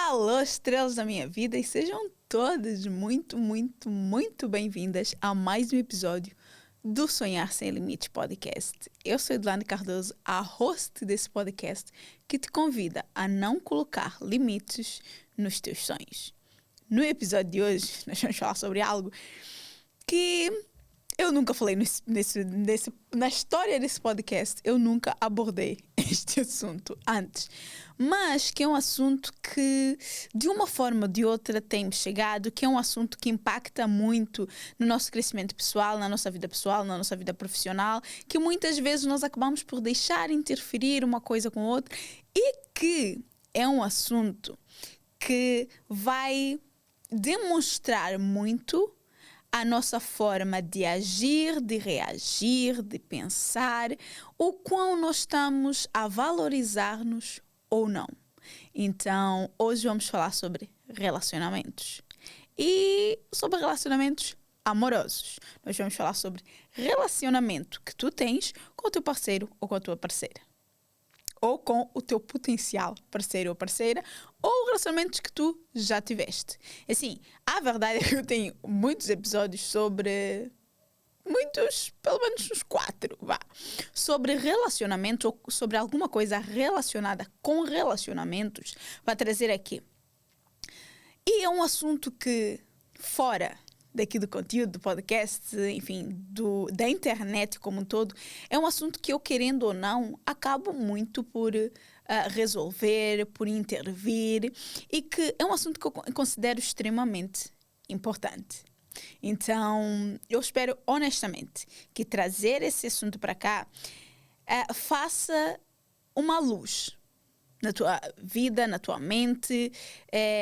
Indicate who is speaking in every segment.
Speaker 1: Alô, estrelas da minha vida, e sejam todas muito, muito, muito bem-vindas a mais um episódio do Sonhar Sem Limites podcast. Eu sou Edilane Cardoso, a host desse podcast, que te convida a não colocar limites nos teus sonhos. No episódio de hoje, nós vamos falar sobre algo que eu nunca falei na história desse podcast, eu nunca abordei este assunto antes. Mas que é um assunto que, de uma forma ou de outra, tem-me chegado, que é um assunto que impacta muito no nosso crescimento pessoal, na nossa vida profissional, que muitas vezes nós acabamos por deixar interferir uma coisa com a outra e que é um assunto que vai demonstrar muito a nossa forma de agir, de reagir, de pensar, o quão nós estamos a valorizar-nos ou não. Então, hoje vamos falar sobre relacionamentos. E sobre relacionamentos amorosos. Nós vamos falar sobre relacionamento que tu tens com o teu parceiro ou com a tua parceira. Ou com o teu potencial parceiro ou parceira, ou relacionamentos que tu já tiveste. Assim, a verdade é que eu tenho muitos episódios sobre... pelo menos uns 4, sobre relacionamento ou sobre alguma coisa relacionada com relacionamentos para trazer aqui. E é um assunto que, fora daqui do conteúdo, do podcast, enfim, da internet como um todo, é um assunto que eu, querendo ou não, acabo muito por resolver, por intervir, e que é um assunto que eu considero extremamente importante. Então, eu espero honestamente que trazer esse assunto para cá faça uma luz na tua vida, na tua mente,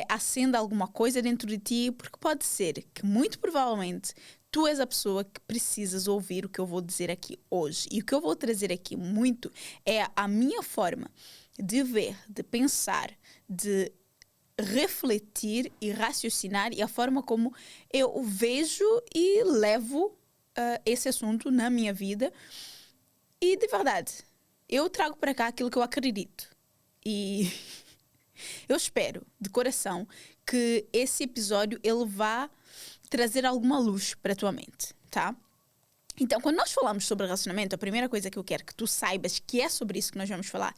Speaker 1: acenda alguma coisa dentro de ti, porque pode ser que, muito provavelmente, tu és a pessoa que precisas ouvir o que eu vou dizer aqui hoje. E o que eu vou trazer aqui muito é a minha forma de ver, de pensar, de refletir e raciocinar e a forma como eu vejo e levo esse assunto na minha vida. E, de verdade, eu trago para cá aquilo que eu acredito. E eu espero, de coração, que esse episódio ele vá trazer alguma luz para a tua mente, tá? Então, quando nós falamos sobre relacionamento, a primeira coisa que eu quero que tu saibas que é sobre isso que nós vamos falar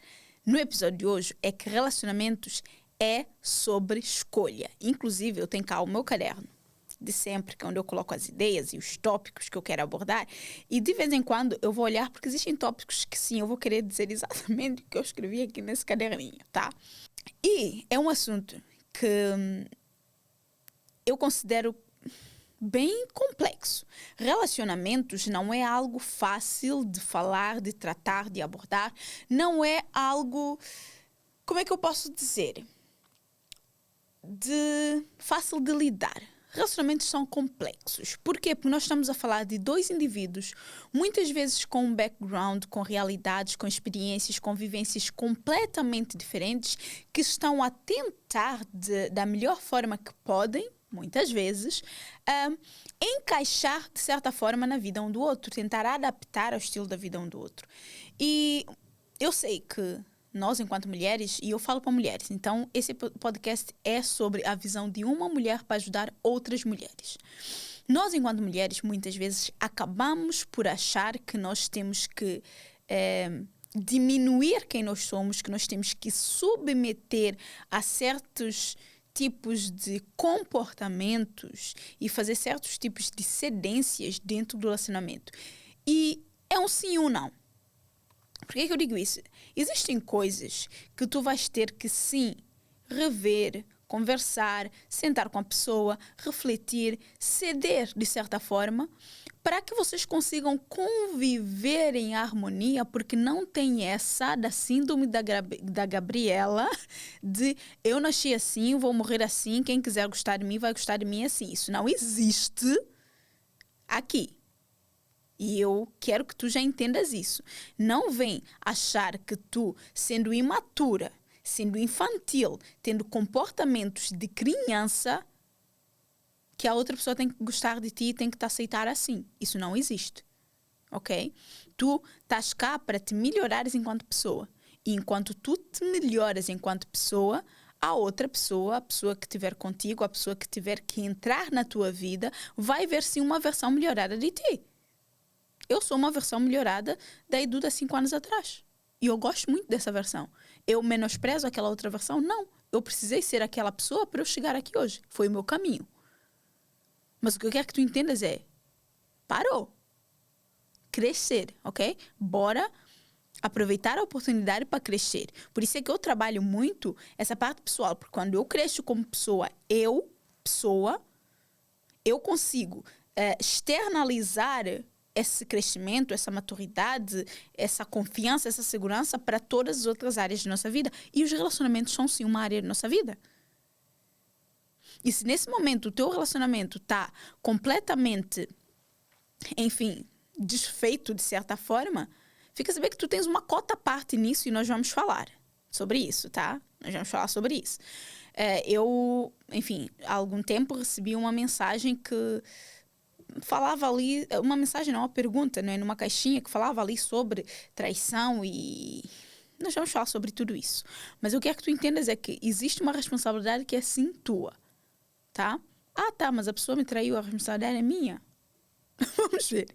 Speaker 1: no episódio de hoje é que relacionamentos é sobre escolha. Inclusive, eu tenho cá o meu caderno de sempre, que é onde eu coloco as ideias e os tópicos que eu quero abordar. E de vez em quando eu vou olhar, porque existem tópicos que sim, eu vou querer dizer exatamente o que eu escrevi aqui nesse caderninho, tá? E é um assunto que eu considero bem complexo. Relacionamentos não é algo fácil de falar, de tratar, de abordar. Não é algo, como é que eu posso dizer? Fácil de lidar. Relacionamentos são complexos. Porquê? Porque nós estamos a falar de dois indivíduos, muitas vezes com um background, com realidades, com experiências, com vivências completamente diferentes, que estão a tentar, da melhor forma que podem, muitas vezes, encaixar de certa forma na vida um do outro, tentar adaptar ao estilo da vida um do outro. E eu sei que nós, enquanto mulheres, e eu falo para mulheres, então esse podcast é sobre a visão de uma mulher para ajudar outras mulheres. Nós, enquanto mulheres, muitas vezes acabamos por achar que nós temos que diminuir quem nós somos, que nós temos que submeter a certos tipos de comportamentos e fazer certos tipos de cedências dentro do relacionamento. E é um sim ou não. Por que eu digo isso? Existem coisas que tu vais ter que sim rever, conversar, sentar com a pessoa, refletir, ceder de certa forma, para que vocês consigam conviver em harmonia, porque não tem essa da síndrome da Gabriela, de eu nasci assim, vou morrer assim, quem quiser gostar de mim vai gostar de mim assim. Isso não existe aqui. E eu quero que tu já entendas isso. Não vem achar que tu, sendo imatura, sendo infantil, tendo comportamentos de criança, que a outra pessoa tem que gostar de ti e tem que te aceitar assim. Isso não existe. Ok? Tu estás cá para te melhorares enquanto pessoa. E enquanto tu te melhoras enquanto pessoa, a outra pessoa, a pessoa que estiver contigo, a pessoa que tiver que entrar na tua vida, vai ver sim uma versão melhorada de ti. Eu sou uma versão melhorada da Edu de 5 anos atrás. E eu gosto muito dessa versão. Eu menosprezo aquela outra versão? Não. Eu precisei ser aquela pessoa para eu chegar aqui hoje. Foi o meu caminho. Mas o que eu quero que tu entendas é, parou. Crescer, ok? Bora aproveitar a oportunidade para crescer. Por isso é que eu trabalho muito essa parte pessoal. Porque quando eu cresço como pessoa, eu consigo externalizar esse crescimento, essa maturidade, essa confiança, essa segurança para todas as outras áreas da nossa vida. E os relacionamentos são sim uma área da nossa vida. E se nesse momento o teu relacionamento está completamente, enfim, desfeito de certa forma, fica a saber que tu tens uma cota à parte nisso e nós vamos falar sobre isso, tá? Nós vamos falar sobre isso. Eu, enfim, há algum tempo recebi uma mensagem que falava ali, uma mensagem não, uma pergunta, não é? Numa caixinha que falava ali sobre traição e nós vamos falar sobre tudo isso. Mas o que é que tu entendas é que existe uma responsabilidade que é sim tua, tá? Ah, tá, mas a pessoa me traiu, a responsabilidade é minha. Vamos ver.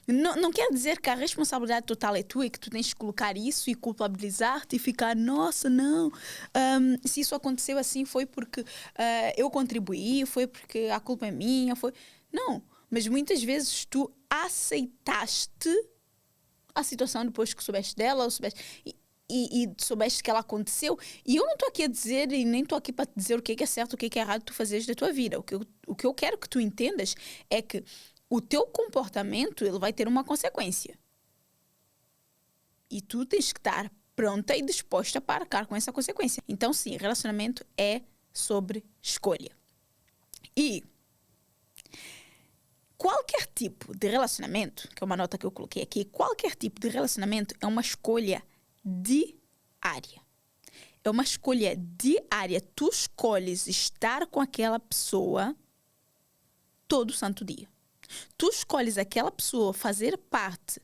Speaker 1: Não quer dizer que a responsabilidade total é tua e que tu tens que colocar isso e culpabilizar-te e ficar, nossa, não, se isso aconteceu assim foi porque eu contribuí, foi porque a culpa é minha, foi... Não, mas muitas vezes tu aceitaste a situação depois que soubeste dela, ou soubeste, e soubeste que ela aconteceu. E eu não estou aqui a dizer, e nem estou aqui para te dizer o que é certo, o que é errado tu fazeres da tua vida. O que eu quero que tu entendas é que o teu comportamento ele vai ter uma consequência. E tu tens que estar pronta e disposta para arcar com essa consequência. Então, sim, relacionamento é sobre escolha. E qualquer tipo de relacionamento, que é uma nota que eu coloquei aqui, qualquer tipo de relacionamento é uma escolha diária. É uma escolha diária. Tu escolhes estar com aquela pessoa todo santo dia. Tu escolhes aquela pessoa fazer parte,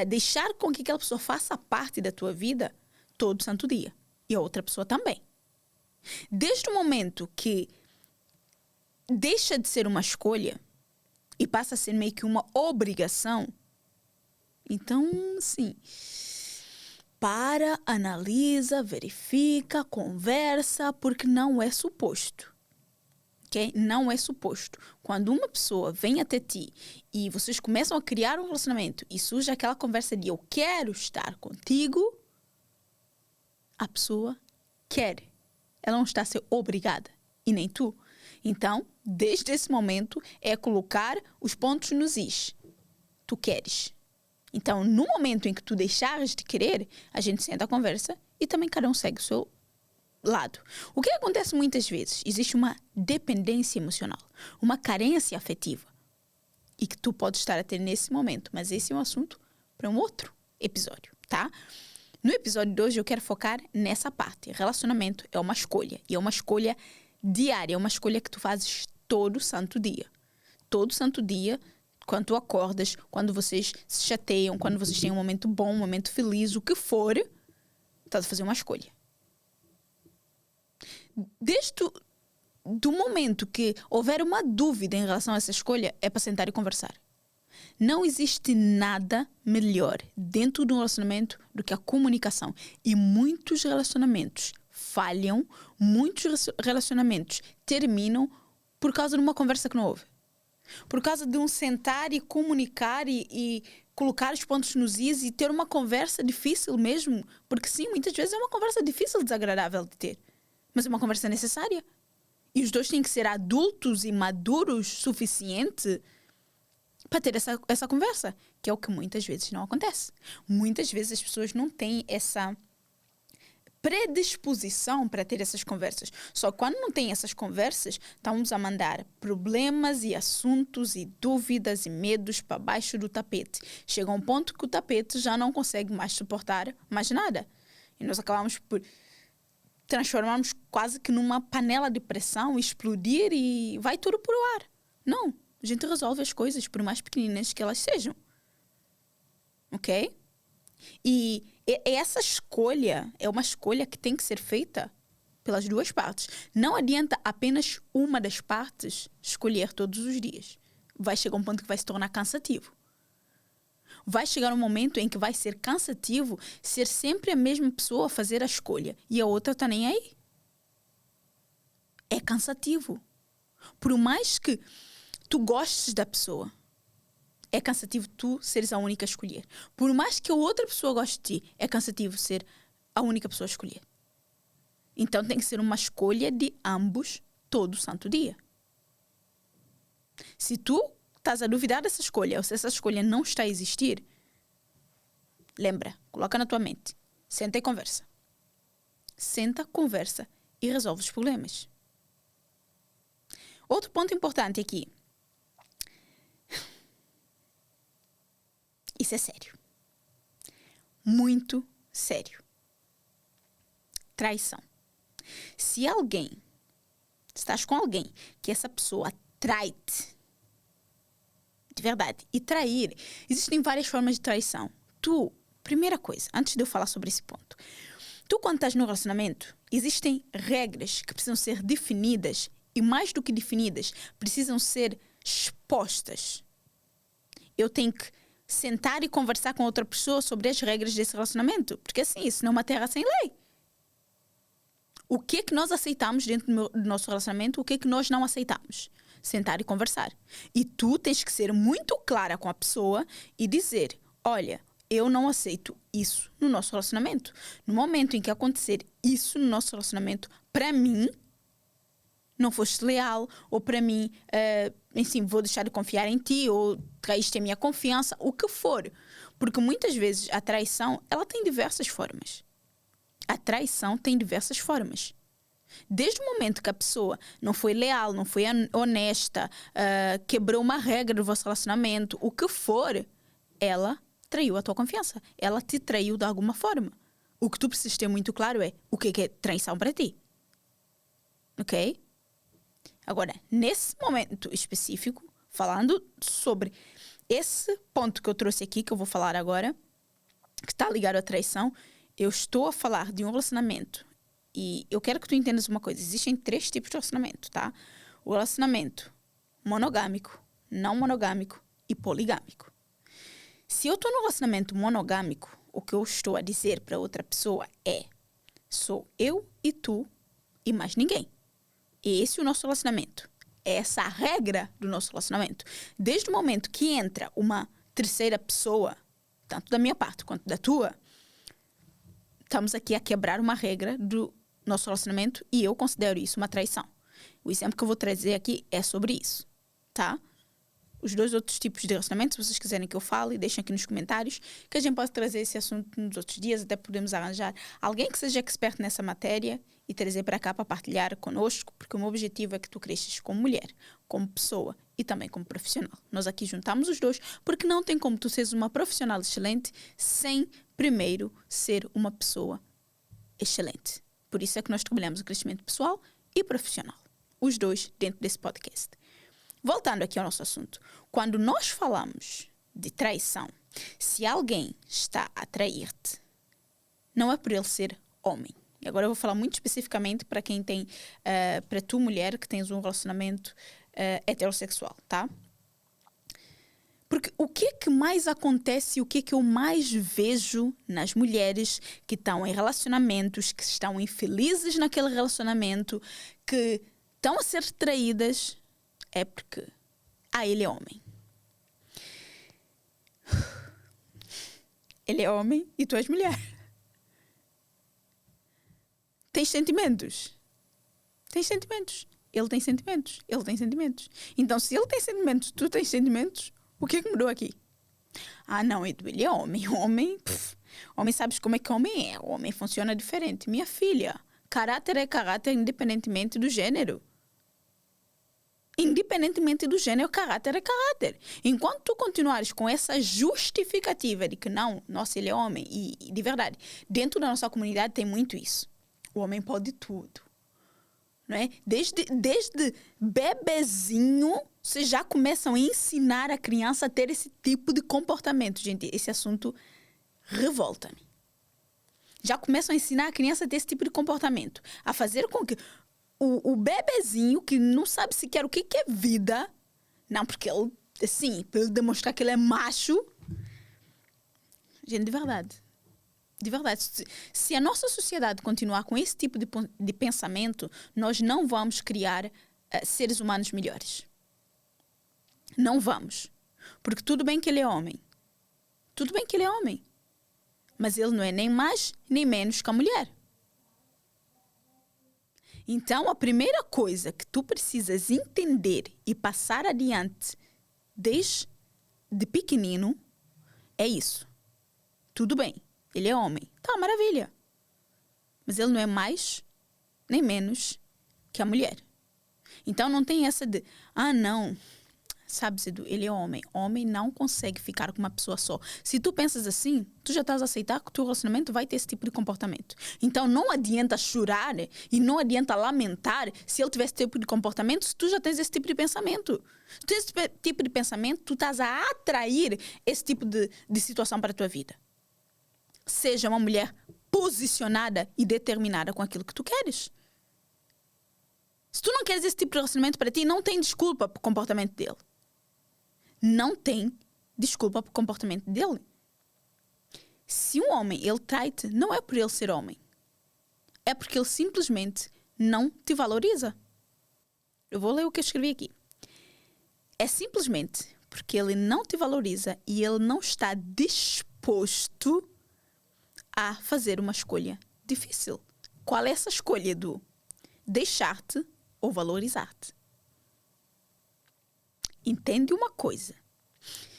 Speaker 1: deixar com que aquela pessoa faça parte da tua vida todo santo dia. E a outra pessoa também. Desde o momento que deixa de ser uma escolha e passa a ser meio que uma obrigação, então, sim, para, analisa, verifica, conversa, porque não é suposto. Okay? Não é suposto. Quando uma pessoa vem até ti e vocês começam a criar um relacionamento e surge aquela conversa de eu quero estar contigo, a pessoa quer. Ela não está a ser obrigada. E nem tu. Então, desde esse momento, é colocar os pontos nos is. Tu queres. Então, no momento em que tu deixares de querer, a gente senta a conversa e também cada um segue o seu lado. O que acontece muitas vezes? Existe uma dependência emocional, uma carência afetiva e que tu podes estar a ter nesse momento, mas esse é um assunto para um outro episódio, tá? No episódio de hoje eu quero focar nessa parte. Relacionamento é uma escolha e é uma escolha diária, é uma escolha que tu fazes todo santo dia. Todo santo dia, quando tu acordas, quando vocês se chateiam, quando vocês têm um momento bom, um momento feliz, o que for, estás a fazer uma escolha. Desde do momento que houver uma dúvida em relação a essa escolha, é para sentar e conversar. Não existe nada melhor dentro de um relacionamento do que a comunicação. E muitos relacionamentos falham, muitos relacionamentos terminam por causa de uma conversa que não houve. Por causa de um sentar e comunicar e colocar os pontos nos is e ter uma conversa difícil mesmo. Porque sim, muitas vezes é uma conversa difícil, desagradável de ter. Mas é uma conversa necessária. E os dois têm que ser adultos e maduros suficiente para ter essa conversa. Que é o que muitas vezes não acontece. Muitas vezes as pessoas não têm essa predisposição para ter essas conversas. Só que quando não tem essas conversas, estamos a mandar problemas e assuntos e dúvidas e medos para baixo do tapete. Chega um ponto que o tapete já não consegue mais suportar mais nada. E nós acabamos por transformarmos quase que numa panela de pressão, explodir e vai tudo para o ar. Não. A gente resolve as coisas por mais pequeninas que elas sejam. Ok? E essa escolha é uma escolha que tem que ser feita pelas duas partes. Não adianta apenas uma das partes escolher todos os dias. Vai chegar um ponto que vai se tornar cansativo. Vai chegar um momento em que vai ser cansativo ser sempre a mesma pessoa a fazer a escolha e a outra está nem aí. É cansativo. Por mais que tu gostes da pessoa, é cansativo tu seres a única a escolher. Por mais que a outra pessoa goste de ti, é cansativo ser a única pessoa a escolher. Então tem que ser uma escolha de ambos todo santo dia. Se tu estás a duvidar dessa escolha, ou se essa escolha não está a existir, lembra, coloca na tua mente, senta e conversa. Senta, conversa e resolve os problemas. Outro ponto importante aqui. Isso é sério. Muito sério. Traição. Se estás com alguém que essa pessoa trai-te, de verdade, e trair, existem várias formas de traição. Primeira coisa, antes de eu falar sobre esse ponto, quando estás no relacionamento, existem regras que precisam ser definidas e mais do que definidas, precisam ser expostas. Eu tenho que sentar e conversar com outra pessoa sobre as regras desse relacionamento, porque assim, isso não é uma terra sem lei. O que é que nós aceitamos dentro do nosso relacionamento, o que é que nós não aceitamos? Sentar e conversar. E tu tens que ser muito clara com a pessoa e dizer, olha, eu não aceito isso no nosso relacionamento. No momento em que acontecer isso no nosso relacionamento, para mim, não foste leal, ou para mim, assim, vou deixar de confiar em ti, ou traíste a minha confiança, o que for. Porque muitas vezes a traição, ela tem diversas formas. A traição tem diversas formas. Desde o momento que a pessoa não foi leal, não foi honesta, quebrou uma regra do vosso relacionamento, o que for, ela traiu a tua confiança. Ela te traiu de alguma forma. O que tu precisas ter muito claro é o que é traição para ti. Ok? Agora, nesse momento específico, falando sobre esse ponto que eu trouxe aqui, que eu vou falar agora, que está ligado à traição, eu estou a falar de um relacionamento. E eu quero que tu entendas uma coisa. Existem 3 tipos de relacionamento, tá? O relacionamento monogâmico, não monogâmico e poligâmico. Se eu estou no relacionamento monogâmico, o que eu estou a dizer para outra pessoa é: sou eu e tu e mais ninguém. Esse é o nosso relacionamento. É essa a regra do nosso relacionamento. Desde o momento que entra uma terceira pessoa, tanto da minha parte quanto da tua, estamos aqui a quebrar uma regra do nosso relacionamento e eu considero isso uma traição. O exemplo que eu vou trazer aqui é sobre isso, tá? Os 2 outros tipos de relacionamento, se vocês quiserem que eu fale, deixem aqui nos comentários, que a gente pode trazer esse assunto nos outros dias, até podemos arranjar alguém que seja expert nessa matéria e trazer para cá para partilhar conosco, porque o meu objetivo é que tu cresças como mulher, como pessoa e também como profissional. Nós aqui juntamos os 2, porque não tem como tu seres uma profissional excelente sem primeiro ser uma pessoa excelente. Por isso é que nós trabalhamos o crescimento pessoal e profissional. Os 2 dentro desse podcast. Voltando aqui ao nosso assunto. Quando nós falamos de traição, se alguém está a trair-te, não é por ele ser homem. E agora eu vou falar muito especificamente para quem tem, para tu mulher que tens um relacionamento heterossexual, tá? Porque o que é que mais acontece, o que é que eu mais vejo nas mulheres que estão em relacionamentos, que estão infelizes naquele relacionamento, que estão a ser traídas, é porque, ele é homem. Ele é homem e tu és mulher. Tens sentimentos. Tens sentimentos. Ele tem sentimentos. Ele tem sentimentos. Então, se ele tem sentimentos, tu tens sentimentos, o que é que mudou aqui? Não, ele é homem. Homem, sabes como é que homem é? O homem funciona diferente. Minha filha, caráter é caráter independentemente do gênero. Independentemente do gênero, caráter é caráter. Enquanto tu continuares com essa justificativa de que não, nossa, ele é homem, e de verdade, dentro da nossa comunidade tem muito isso. O homem pode tudo. Não é? Desde bebezinho, vocês já começam a ensinar a criança a ter esse tipo de comportamento. Gente, esse assunto revolta-me. Já começam a ensinar a criança a ter esse tipo de comportamento. A fazer com que o bebezinho, que não sabe sequer o que é vida, não, porque ele, assim, para ele demonstrar que ele é macho. Gente, de verdade. De verdade. Se a nossa sociedade continuar com esse tipo de pensamento, nós não vamos criar seres humanos melhores. Não vamos. Porque tudo bem que ele é homem. Tudo bem que ele é homem. Mas ele não é nem mais, nem menos que a mulher. Então, a primeira coisa que tu precisas entender e passar adiante desde pequenino é isso. Tudo bem, ele é homem. Tá, maravilha. Mas ele não é mais, nem menos que a mulher. Então, não tem essa de, não... Sabe, Zidu, ele é homem. Homem não consegue ficar com uma pessoa só. Se tu pensas assim, tu já estás a aceitar que o teu relacionamento vai ter esse tipo de comportamento. Então não adianta chorar e não adianta lamentar se ele tiver esse tipo de comportamento, se tu já tens esse tipo de pensamento. Se tu tens esse tipo de pensamento, tu estás a atrair esse tipo de situação para a tua vida. Seja uma mulher posicionada e determinada com aquilo que tu queres. Se tu não queres esse tipo de relacionamento para ti, não tem desculpa para o comportamento dele. Não tem desculpa para o comportamento dele. Se um homem, ele trai-te, não é por ele ser homem. É porque ele simplesmente não te valoriza. Eu vou ler o que eu escrevi aqui. É simplesmente porque ele não te valoriza e ele não está disposto a fazer uma escolha difícil. Qual é essa escolha do deixar-te ou valorizar-te? Entende uma coisa.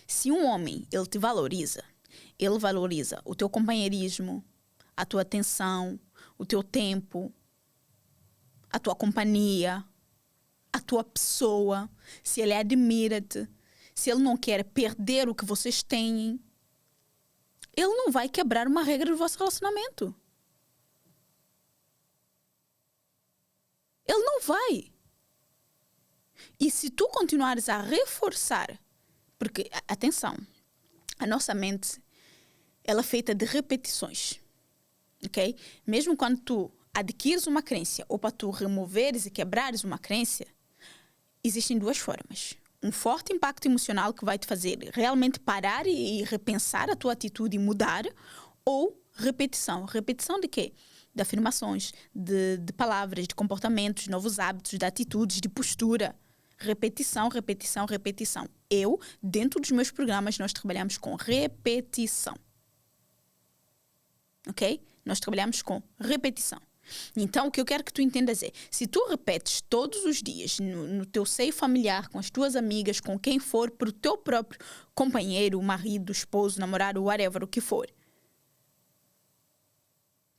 Speaker 1: Se um homem, ele te valoriza, ele valoriza o teu companheirismo, a tua atenção, o teu tempo, a tua companhia, a tua pessoa, se ele admira-te, se ele não quer perder o que vocês têm, ele não vai quebrar uma regra do vosso relacionamento. Ele não vai. E se tu continuares a reforçar, porque, atenção, a nossa mente, ela é feita de repetições, ok? Mesmo quando tu adquires uma crença ou para tu removeres e quebrares uma crença, existem duas formas. Um forte impacto emocional que vai te fazer realmente parar e repensar a tua atitude e mudar, ou repetição. Repetição de quê? De afirmações, de palavras, de comportamentos, de novos hábitos, de atitudes, de postura. Repetição, repetição, repetição. Dentro dos meus programas, nós trabalhamos com repetição. Ok? Nós trabalhamos com repetição. Então, o que eu quero que tu entendas é, se tu repetes todos os dias no teu seio familiar, com as tuas amigas, com quem for, para o teu próprio companheiro, marido, esposo, namorado, whatever, o que for,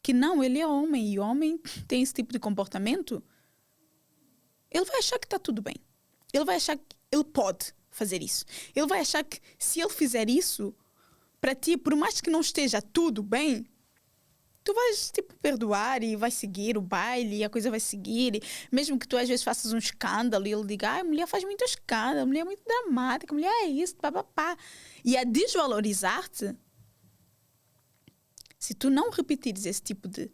Speaker 1: que não, ele é homem e homem tem esse tipo de comportamento, ele vai achar que está tudo bem. Ele vai achar que ele pode fazer isso. Ele vai achar que se ele fizer isso, para ti, por mais que não esteja tudo bem, tu vais, perdoar e vai seguir o baile e a coisa vai seguir. E mesmo que tu, às vezes, faças um escândalo e ele diga, a mulher faz muito escândalo, a mulher é muito dramática, a mulher é isso, papapá. E a desvalorizar-te, se tu não repetires esse tipo de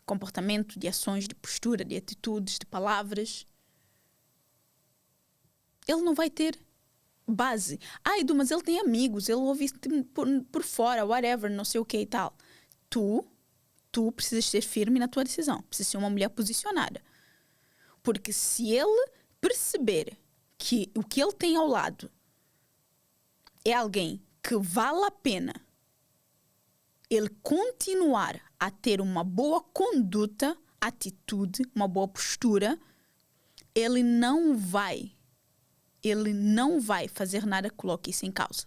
Speaker 1: comportamento, de ações, de postura, de atitudes, de palavras, ele não vai ter base. Edu, mas ele tem amigos, ele ouve por fora, whatever, não sei o que e tal. Tu precisas ser firme na tua decisão. Precisas ser uma mulher posicionada. Porque se ele perceber que o que ele tem ao lado é alguém que vale a pena ele continuar a ter uma boa conduta, atitude, uma boa postura, ele não vai fazer nada que coloque isso em causa.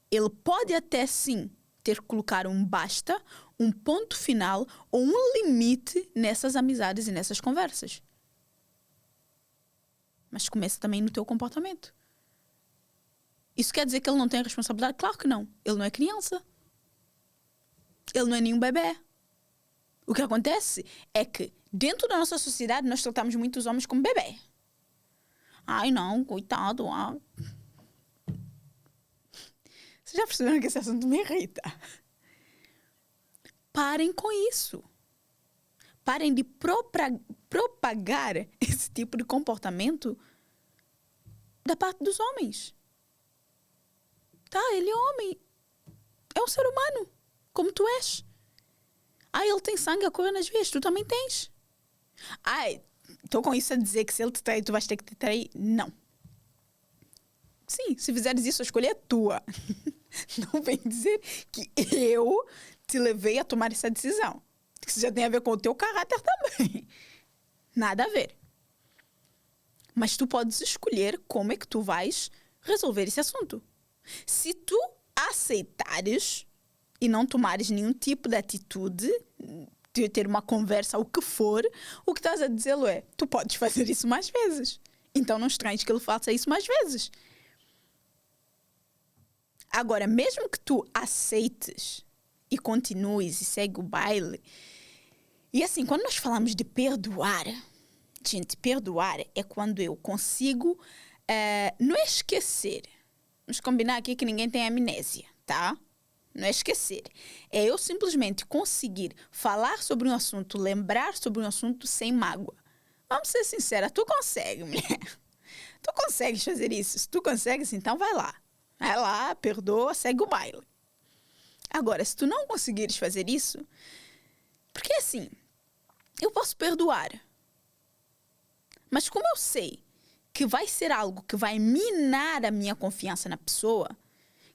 Speaker 1: Ele pode até sim ter que colocar um basta, um ponto final ou um limite nessas amizades e nessas conversas. Mas começa também no teu comportamento. Isso quer dizer que ele não tem responsabilidade? Claro que não. Ele não é criança. Ele não é nenhum bebê. O que acontece é que dentro da nossa sociedade nós tratamos muito os homens como bebê. Ai não, coitado. Vocês já perceberam que esse assunto me irrita? Parem com isso. Parem de propagar esse tipo de comportamento da parte dos homens. Tá, ele é homem. É um ser humano, como tu és. Ele tem sangue a correr nas veias, tu também tens. Estou com isso a dizer que se ele te trair, tu vais ter que te trair. Não. Sim, se fizeres isso, a escolha é tua. Não vem dizer que eu te levei a tomar essa decisão. Isso já tem a ver com o teu caráter também. Nada a ver. Mas tu podes escolher como é que tu vais resolver esse assunto. Se tu aceitares e não tomares nenhum tipo de atitude, de ter uma conversa, o que for, o que estás a dizê-lo é, tu podes fazer isso mais vezes. Então não estranhes que ele faça isso mais vezes. Agora, mesmo que tu aceites e continues e segue o baile, e assim, quando nós falamos de perdoar, gente, perdoar é quando eu consigo não é esquecer. Vamos combinar aqui que ninguém tem amnésia, tá? Não é esquecer. É eu simplesmente conseguir falar sobre um assunto, lembrar sobre um assunto sem mágoa. Vamos ser sinceros, tu consegue, mulher. Tu consegues fazer isso. Se tu consegues, então vai lá. Vai lá, perdoa, segue o baile. Agora, se tu não conseguires fazer isso, porque assim, eu posso perdoar. Mas como eu sei que vai ser algo que vai minar a minha confiança na pessoa,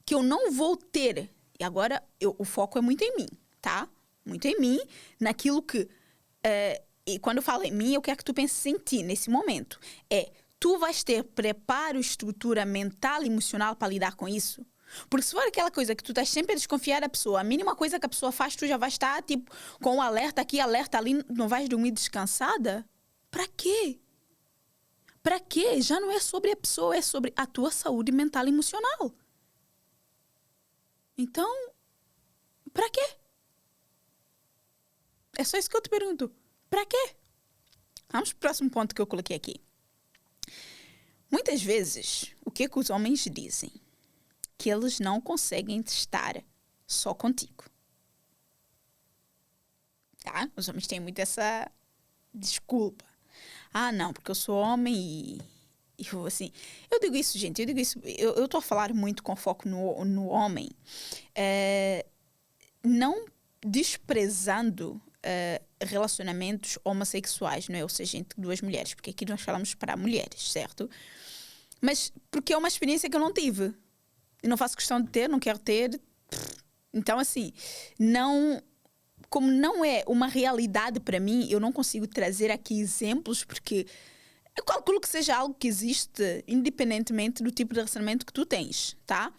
Speaker 1: que eu não vou ter. E agora o foco é muito em mim, tá? Muito em mim, naquilo que... e quando eu falo em mim, eu quero que tu penses em ti nesse momento. Tu vais ter preparo, estrutura mental e emocional para lidar com isso? Porque se for aquela coisa que tu estás sempre a desconfiar da pessoa, a mínima coisa que a pessoa faz, tu já vais estar tipo com um alerta aqui, alerta ali, não vais dormir descansada? Para quê? Para quê? Já não é sobre a pessoa, é sobre a tua saúde mental e emocional. Então, para quê? É só isso que eu te pergunto. Para quê? Vamos para o próximo ponto que eu coloquei aqui. Muitas vezes, o que os homens dizem? Que eles não conseguem estar só contigo. Tá? Os homens têm muito essa desculpa. Não, porque eu sou homem e eu, assim... Eu digo isso, gente, eu estou a falar muito com foco no homem. Não desprezando relacionamentos homossexuais, não é? Ou seja, entre duas mulheres, porque aqui nós falamos para mulheres, certo? Mas porque é uma experiência que eu não tive. Eu não faço questão de ter, não quero ter. Então, assim, como não é uma realidade para mim, eu não consigo trazer aqui exemplos, porque eu calculo que seja algo que existe independentemente do tipo de relacionamento que tu tens, tá?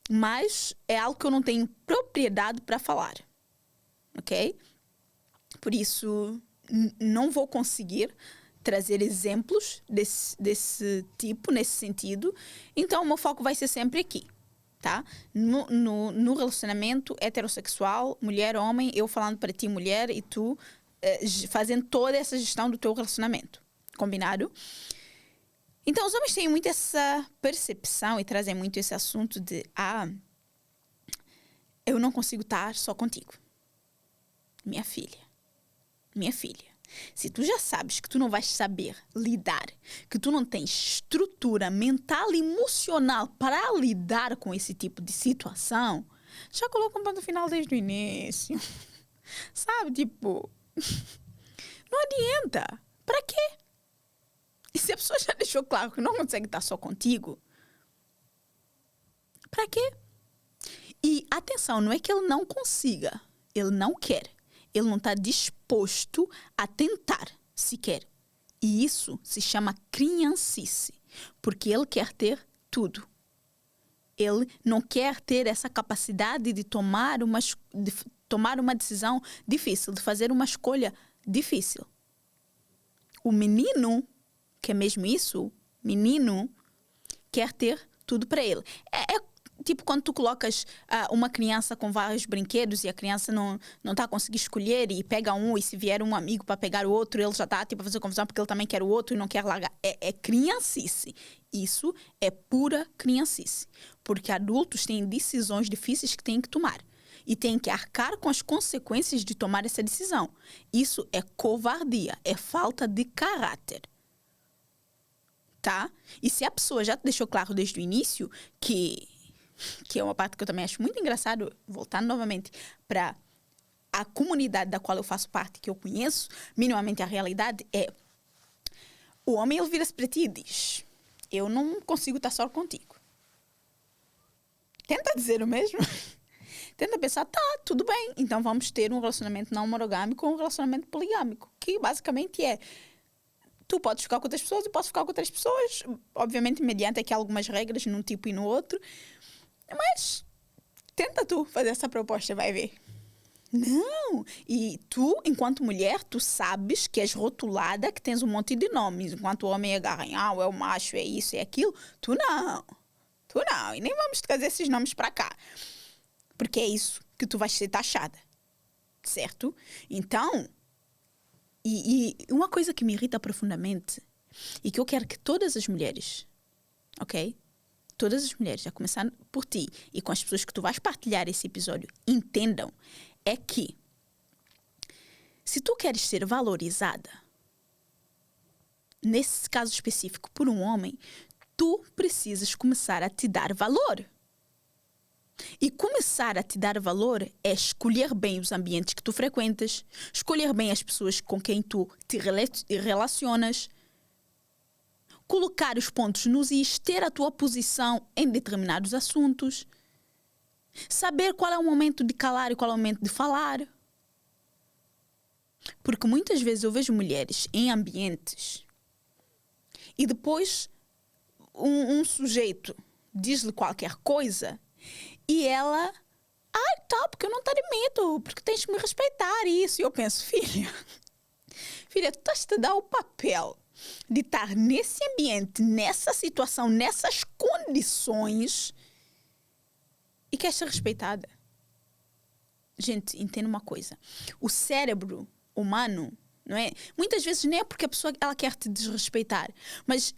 Speaker 1: Mas é algo que eu não tenho propriedade para falar, ok? Por isso, não vou conseguir trazer exemplos desse tipo, nesse sentido. Então, o meu foco vai ser sempre aqui, tá? No relacionamento heterossexual, mulher, homem, eu falando para ti, mulher, e tu fazendo toda essa gestão do teu relacionamento. Combinado? Então, os homens têm muito essa percepção e trazem muito esse assunto de eu não consigo estar só contigo. Minha filha, se tu já sabes que tu não vais saber lidar, que tu não tens estrutura mental e emocional para lidar com esse tipo de situação, já coloca um ponto final desde o início. Sabe, tipo... Não adianta. Para quê? E se a pessoa já deixou claro que não consegue estar só contigo, para quê? E atenção, não é que ele não consiga, ele não quer. Ele não está disposto a tentar sequer. E isso se chama criancice. Porque ele quer ter tudo. Ele não quer ter essa capacidade de tomar uma decisão difícil, de fazer uma escolha difícil. O menino, que é mesmo isso, menino quer ter tudo para ele. É tipo quando tu colocas uma criança com vários brinquedos e a criança não está a conseguir escolher e pega um, e se vier um amigo para pegar o outro, ele já está tipo, a fazer confusão porque ele também quer o outro e não quer largar. É criancice. Isso é pura criancice. Porque adultos têm decisões difíceis que têm que tomar. e têm que arcar com as consequências de tomar essa decisão. Isso é covardia, é falta de caráter. Tá? E se a pessoa já te deixou claro desde o início que é uma parte que eu também acho muito engraçado, voltando novamente para a comunidade da qual eu faço parte, que eu conheço minimamente a realidade, é o homem, ele vira-se para ti e diz: eu não consigo estar só contigo. Tenta dizer o mesmo. Tenta pensar, tá, tudo bem, então vamos ter um relacionamento não monogâmico ou um relacionamento poligâmico, que basicamente é: tu podes ficar com outras pessoas, eu posso ficar com outras pessoas, obviamente mediante aqui algumas regras num tipo e no outro, mas tenta tu fazer essa proposta, vai ver. Não! E tu, enquanto mulher, tu sabes que és rotulada, que tens um monte de nomes. Enquanto o homem é garanhão, é o macho, é isso, é aquilo. Tu não. Tu não. E nem vamos trazer esses nomes para cá. Porque é isso que tu vais ser taxada. Certo? Então, e uma coisa que me irrita profundamente e que eu quero que todas as mulheres, ok? Todas as mulheres, a começar por ti e com as pessoas que tu vais partilhar esse episódio, entendam, é que se tu queres ser valorizada, nesse caso específico por um homem, tu precisas começar a te dar valor. E começar a te dar valor é escolher bem os ambientes que tu frequentas, escolher bem as pessoas com quem tu te relacionas, colocar os pontos nos is, ter a tua posição em determinados assuntos, saber qual é o momento de calar e qual é o momento de falar. Porque muitas vezes eu vejo mulheres em ambientes e depois um sujeito diz-lhe qualquer coisa e ela: ai, tá, porque eu não te admito, porque tens que me respeitar isso. E eu penso: filha, tu estás-te a dar o papel de estar nesse ambiente, nessa situação, nessas condições e queres ser respeitada. Gente, entenda uma coisa. O cérebro humano, não é? Muitas vezes nem é porque a pessoa ela quer te desrespeitar, mas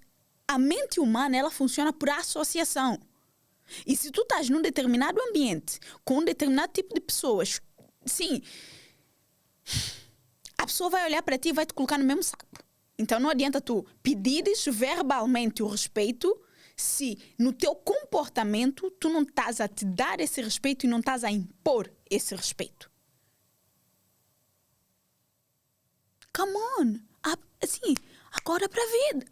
Speaker 1: a mente humana, ela funciona por associação. E se tu estás num determinado ambiente, com um determinado tipo de pessoas, sim, a pessoa vai olhar para ti e vai te colocar no mesmo saco. Então não adianta tu pedires verbalmente o respeito se no teu comportamento tu não estás a te dar esse respeito e não estás a impor esse respeito. Come on! Assim, acorda para a vida.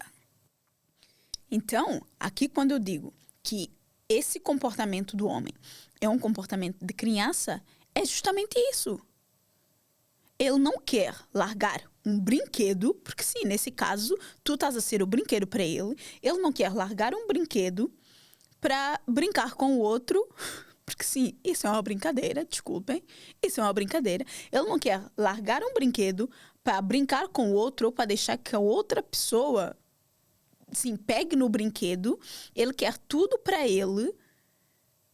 Speaker 1: Então, aqui quando eu digo que esse comportamento do homem é um comportamento de criança, é justamente isso. Ele não quer largar um brinquedo, porque sim, nesse caso, tu estás a ser o brinquedo para ele. Ele não quer largar um brinquedo para brincar com o outro, porque sim, isso é uma brincadeira, desculpem, isso é uma brincadeira. Ele não quer largar um brinquedo para brincar com o outro ou para deixar que a outra pessoa, sim, pegue no brinquedo. Ele quer tudo para ele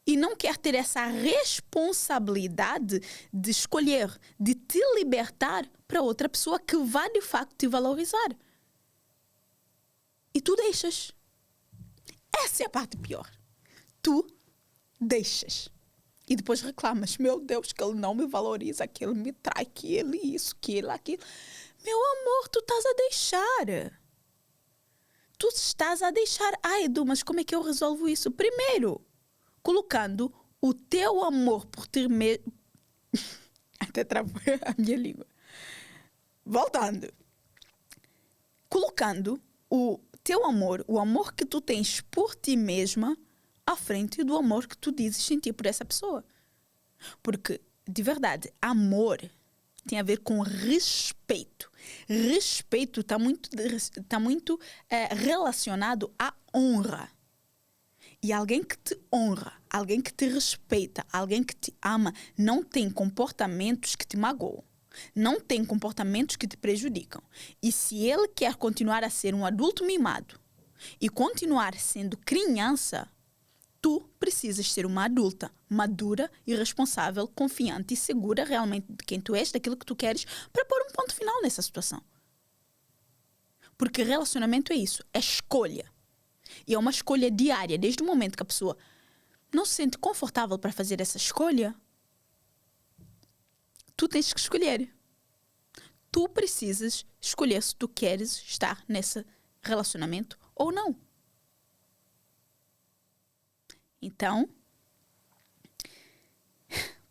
Speaker 1: e não quer ter essa responsabilidade de escolher, de te libertar para outra pessoa que vai de facto te valorizar. E tu deixas. Essa é a parte pior. Tu deixas. E depois reclamas: meu Deus, que ele não me valoriza, que ele me trai, que ele isso, que ele aquilo. Meu amor, tu estás a deixar. Tu estás a deixar. Ai, Edu, mas como é que eu resolvo isso? Primeiro, colocando o teu amor por ti mesmo. Até travou a minha língua. Voltando. Colocando o teu amor, o amor que tu tens por ti mesma, à frente do amor que tu dizes sentir por essa pessoa. Porque, de verdade, amor tem a ver com respeito. Respeito está muito relacionado à honra. E alguém que te honra, alguém que te respeita, alguém que te ama, não tem comportamentos que te magoam. Não tem comportamentos que te prejudicam. E se ele quer continuar a ser um adulto mimado e continuar sendo criança, tu precisas ser uma adulta, madura e responsável, confiante e segura realmente de quem tu és, daquilo que tu queres, para pôr um ponto final nessa situação. Porque relacionamento é isso, é escolha. E é uma escolha diária, desde o momento que a pessoa não se sente confortável para fazer essa escolha, tu tens que escolher. Tu precisas escolher se tu queres estar nesse relacionamento ou não. Então,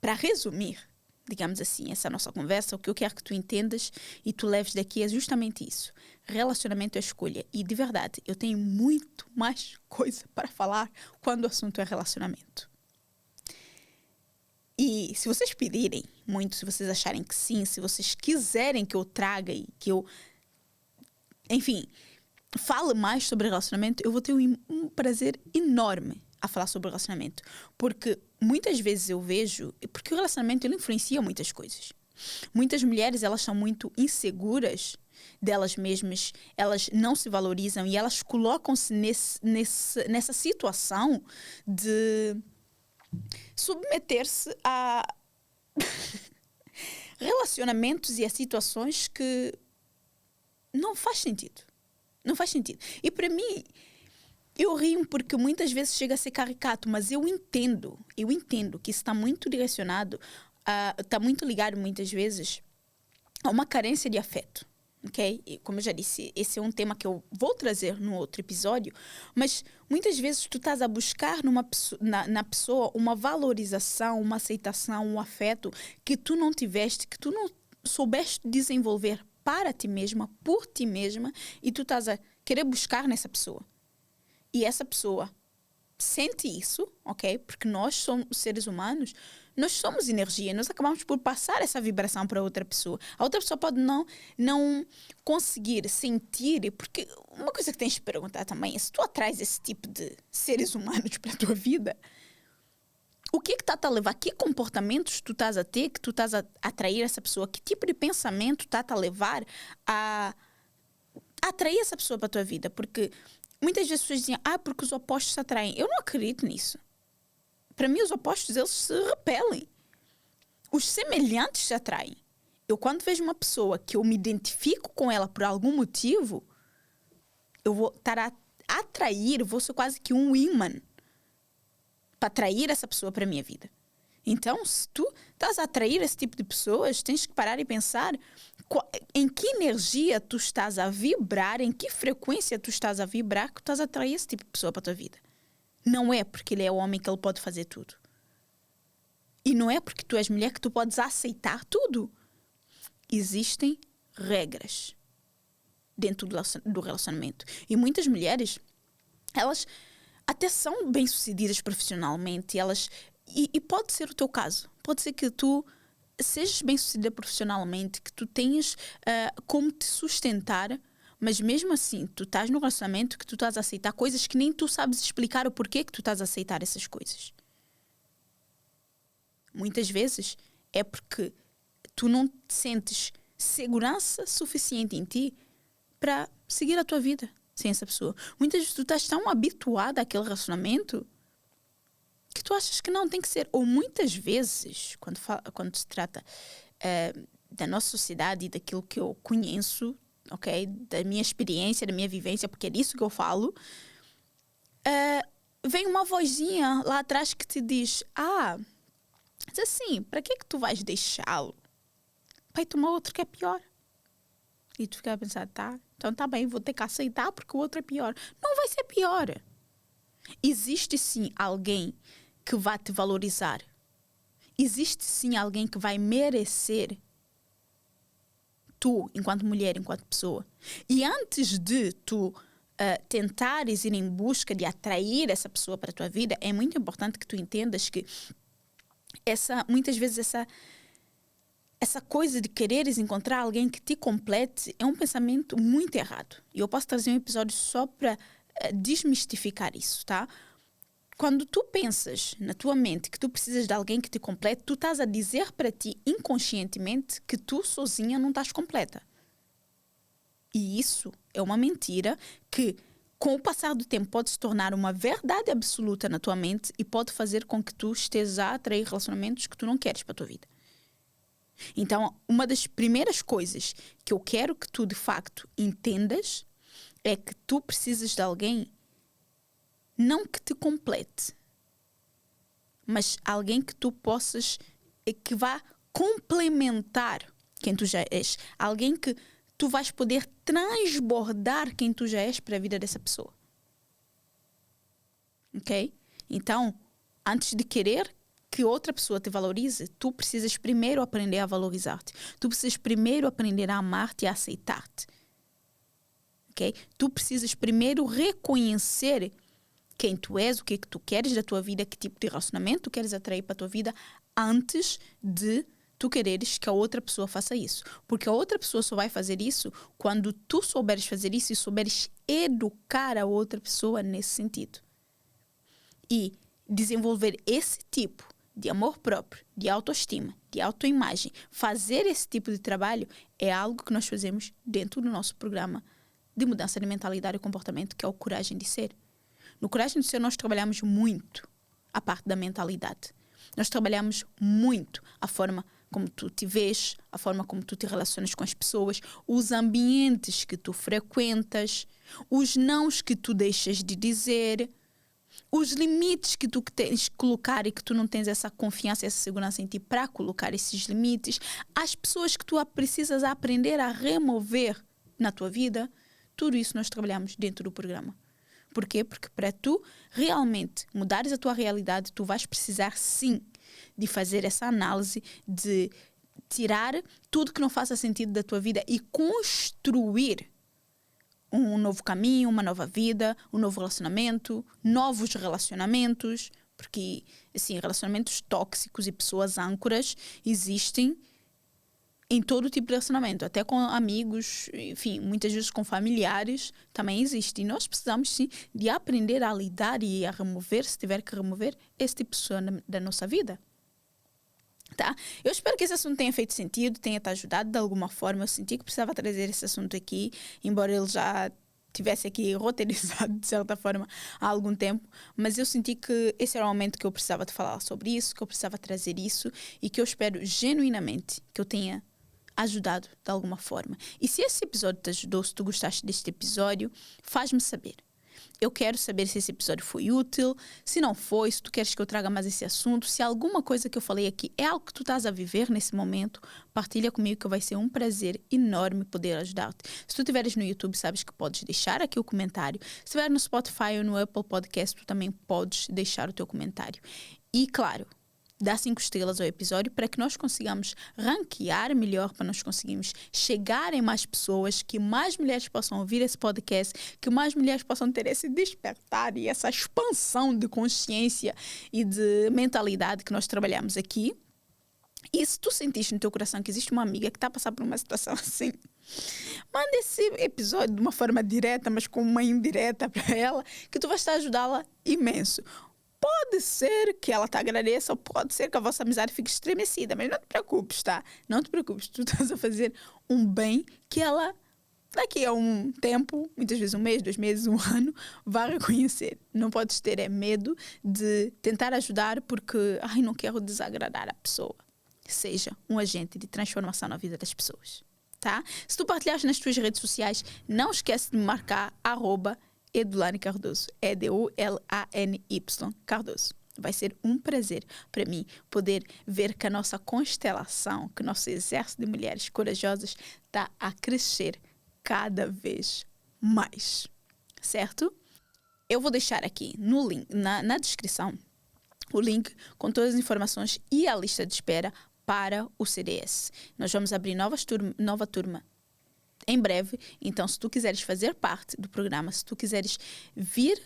Speaker 1: para resumir, digamos assim, essa nossa conversa, o que eu quero que tu entendas e tu leves daqui é justamente isso. Relacionamento é escolha. E, de verdade, eu tenho muito mais coisa para falar quando o assunto é relacionamento. E se vocês pedirem muito, se vocês acharem que sim, se vocês quiserem que eu traga e que eu, enfim, fale mais sobre relacionamento, eu vou ter um prazer enorme a falar sobre relacionamento. Porque muitas vezes eu vejo, porque o relacionamento ele influencia muitas coisas. Muitas mulheres, elas são muito inseguras delas mesmas, elas não se valorizam e elas colocam-se nessa situação de submeter-se a relacionamentos e a situações que não faz sentido. Não faz sentido. E para mim, eu rio porque muitas vezes chega a ser caricato, mas eu entendo que isso está muito direcionado, está muito ligado muitas vezes a uma carência de afeto. Ok? E como eu já disse, esse é um tema que eu vou trazer num outro episódio, mas muitas vezes tu estás a buscar na pessoa uma valorização, uma aceitação, um afeto que tu não tiveste, que tu não soubeste desenvolver para ti mesma, por ti mesma, e tu estás a querer buscar nessa pessoa. E essa pessoa sente isso, ok? Porque nós somos seres humanos, nós somos energia, nós acabamos por passar essa vibração para outra pessoa. A outra pessoa pode não conseguir sentir, porque uma coisa que tens de perguntar também é se tu atrás esse tipo de seres humanos para a tua vida, o que está a levar? Que comportamentos tu estás a ter, que tu estás a atrair essa pessoa? Que tipo de pensamento está a levar a atrair essa pessoa para a tua vida? Porque muitas vezes as pessoas dizem, porque os opostos se atraem. Eu não acredito nisso. Para mim, os opostos, eles se repelem. Os semelhantes se atraem. Eu, quando vejo uma pessoa que eu me identifico com ela por algum motivo, eu vou estar a atrair, vou ser quase que um imã para atrair essa pessoa para a minha vida. Então, se tu estás a atrair esse tipo de pessoas, tens que parar e pensar em que energia tu estás a vibrar, em que frequência tu estás a vibrar que tu estás a atrair esse tipo de pessoa para a tua vida. Não é porque ele é homem que ele pode fazer tudo. E não é porque tu és mulher que tu podes aceitar tudo. Existem regras dentro do relacionamento. E muitas mulheres, elas até são bem-sucedidas profissionalmente. E pode ser o teu caso. Pode ser que tu sejas bem-sucedida profissionalmente, que tu tenhas como te sustentar, mas mesmo assim, tu estás num relacionamento que tu estás a aceitar coisas que nem tu sabes explicar o porquê que tu estás a aceitar essas coisas. Muitas vezes é porque tu não te sentes segurança suficiente em ti para seguir a tua vida sem essa pessoa. Muitas vezes tu estás tão habituada àquele relacionamento que tu achas que não tem que ser. Ou muitas vezes, quando se trata da nossa sociedade e daquilo que eu conheço, ok? Da minha experiência, da minha vivência, porque é disso que eu falo, vem uma vozinha lá atrás que te diz, mas assim, para que é que tu vais deixá-lo? Vai tomar outro que é pior. E tu fica a pensar, então tá bem, vou ter que aceitar porque o outro é pior. Não vai ser pior. Existe sim alguém que vai te valorizar. Existe sim alguém que vai merecer tu, enquanto mulher, enquanto pessoa. E antes de tu tentares ir em busca de atrair essa pessoa para a tua vida, é muito importante que tu entendas que muitas vezes essa coisa de quereres encontrar alguém que te complete é um pensamento muito errado. E eu posso trazer um episódio só para desmistificar isso, tá? Quando tu pensas na tua mente que tu precisas de alguém que te complete, tu estás a dizer para ti inconscientemente que tu sozinha não estás completa. E isso é uma mentira que, com o passar do tempo, pode se tornar uma verdade absoluta na tua mente e pode fazer com que tu estejas a atrair relacionamentos que tu não queres para a tua vida. Então, uma das primeiras coisas que eu quero que tu, de facto, entendas é que tu precisas de alguém não que te complete, mas alguém que tu possas, que vá complementar quem tu já és. Alguém que tu vais poder transbordar quem tu já és para a vida dessa pessoa. Ok? Então, antes de querer que outra pessoa te valorize, tu precisas primeiro aprender a valorizar-te. Tu precisas primeiro aprender a amar-te e a aceitar-te. Ok? Tu precisas primeiro reconhecer quem tu és, o que é que tu queres da tua vida, que tipo de relacionamento tu queres atrair para a tua vida, antes de tu quereres que a outra pessoa faça isso. Porque a outra pessoa só vai fazer isso quando tu souberes fazer isso e souberes educar a outra pessoa nesse sentido. E desenvolver esse tipo de amor próprio, de autoestima, de autoimagem, fazer esse tipo de trabalho é algo que nós fazemos dentro do nosso programa de mudança de mentalidade e comportamento, que é o Coragem de Ser. No Coragem de Ser nós trabalhamos muito a parte da mentalidade. Nós trabalhamos muito a forma como tu te vês, a forma como tu te relacionas com as pessoas, os ambientes que tu frequentas, os nãos que tu deixas de dizer, os limites que tu tens que colocar e que tu não tens essa confiança, essa segurança em ti para colocar esses limites, as pessoas que tu precisas aprender a remover na tua vida, tudo isso nós trabalhamos dentro do programa. Por quê? Porque para tu realmente mudares a tua realidade, tu vais precisar sim de fazer essa análise, de tirar tudo que não faça sentido da tua vida e construir um novo caminho, uma nova vida, um novo relacionamento, novos relacionamentos, porque assim, relacionamentos tóxicos e pessoas âncoras existem em todo tipo de relacionamento, até com amigos, enfim, muitas vezes com familiares também existe. E nós precisamos sim de aprender a lidar e a remover, se tiver que remover, esse tipo de pessoa da nossa vida. Tá? Eu espero que esse assunto tenha feito sentido, tenha te ajudado de alguma forma. Eu senti que precisava trazer esse assunto aqui, embora ele já tivesse aqui roteirizado de certa forma há algum tempo, mas eu senti que esse era o momento que eu precisava de falar sobre isso, que eu precisava trazer isso e que eu espero genuinamente que eu tenha ajudado de alguma forma. E se esse episódio te ajudou, se tu gostaste deste episódio, faz-me saber. Eu quero saber se esse episódio foi útil, se não foi, se tu queres que eu traga mais esse assunto, se alguma coisa que eu falei aqui é algo que tu estás a viver nesse momento, partilha comigo que vai ser um prazer enorme poder ajudar-te. Se tu estiveres no YouTube, sabes que podes deixar aqui o comentário. Se estiver no Spotify ou no Apple Podcast, tu também podes deixar o teu comentário. E claro, dá 5 estrelas ao episódio para que nós consigamos ranquear melhor, para nós conseguirmos chegar em mais pessoas, que mais mulheres possam ouvir esse podcast, que mais mulheres possam ter esse despertar e essa expansão de consciência e de mentalidade que nós trabalhamos aqui. E se tu sentiste no teu coração que existe uma amiga que está a passar por uma situação assim, manda esse episódio de uma forma direta, mas com uma indireta para ela, que tu vais estar a ajudá-la imenso. Pode ser que ela te agradeça, ou pode ser que a vossa amizade fique estremecida, mas não te preocupes, tá? Não te preocupes, tu estás a fazer um bem que ela, daqui a um tempo, muitas vezes 1 mês, 2 meses, 1 ano, vai reconhecer. Não podes ter medo de tentar ajudar porque, não quero desagradar a pessoa. Seja um agente de transformação na vida das pessoas, tá? Se tu partilhares nas tuas redes sociais, não esquece de me marcar @Edulane Cardoso, EDULANY Cardoso. Vai ser um prazer para mim poder ver que a nossa constelação, que o nosso exército de mulheres corajosas está a crescer cada vez mais, certo? Eu vou deixar aqui no link, na descrição o link com todas as informações e a lista de espera para o CDS. Nós vamos abrir nova turma em breve, então se tu quiseres fazer parte do programa, se tu quiseres vir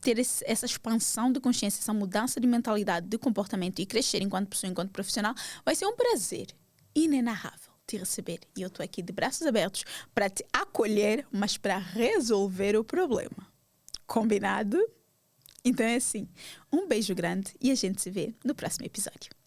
Speaker 1: ter essa expansão de consciência, essa mudança de mentalidade, de comportamento e crescer enquanto pessoa, enquanto profissional, vai ser um prazer inenarrável te receber. E eu estou aqui de braços abertos para te acolher, mas para resolver o problema. Combinado? Então é assim, um beijo grande e a gente se vê no próximo episódio.